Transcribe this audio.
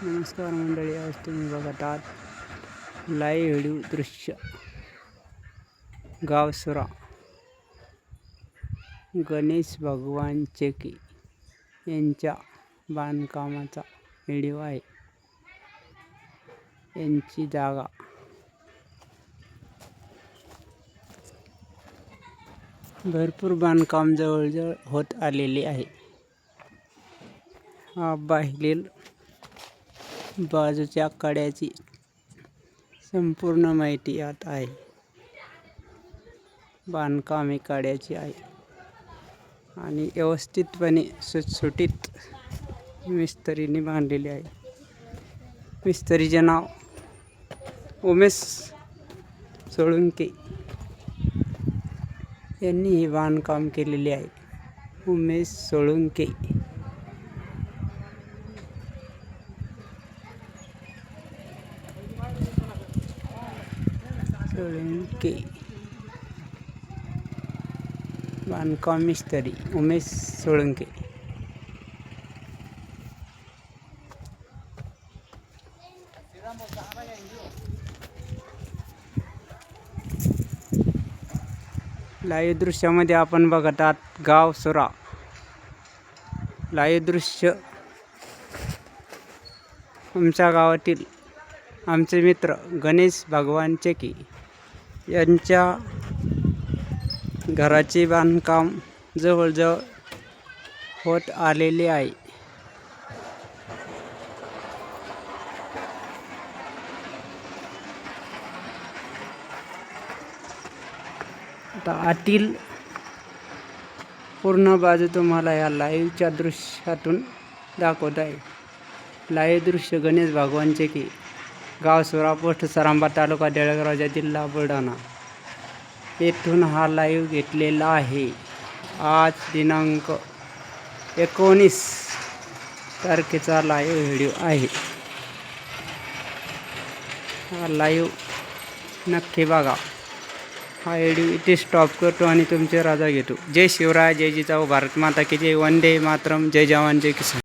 नमस्कार मंडळी, आज तुम्ही बघत आहात लाईव्ह व्हिडिओ दृश्य गावसुरा गणेश भगवान चेकी यांच्या बांधकामाचा व्हिडिओ आहे. यांची जागा भरपूर बांधकाम जवळजवळ होत आलेले आहे. हा बाहेरील बाजूच्या कड्याची संपूर्ण माहिती यात आहे. बांधकाम ही कड्याची आहे आणि व्यवस्थितपणे सुटसुटीत मिस्त्रीने बांधलेले आहे. मिस्त्रीचे नाव उमेश सोळुंके यांनी हे बांधकाम केलेले आहे. उमेश सोळुंके बांधकाम मिस्त्री उमेश सोळुंके. लाईव्ह दृश्यामध्ये आपण बघत आहात गावसुरा. लाईव्ह दृश्य आमच्या गावातील आमचे मित्र गणेश भगवान चेकी यांच्या घराचे बांधकाम जवळजवळ होत आलेले आहे. आता आतील पूर्ण बाजू तुम्हाला या लाईव्हच्या दृश्यातून दाखवत आहे. लाईव्ह दृश्य गणेश भगवान चेकी, गावसुरा, पोस्ट सरांबा, तालुका देऊळगाव, जिल्हा बुलढाणा येथून हा लाईव्ह घेतलेला आहे. आज दिनांक 19 तारखेचा लाईव्ह व्हिडिओ आहे. हा लाईव्ह नक्की बघा. हा व्हिडिओ इथे स्टॉप करतो आणि तुमचे रजा घेतो. जय शिवराय, जय जिजाऊ, भारत माता की जय, वंदे मातरम, जय जवान जय किसान.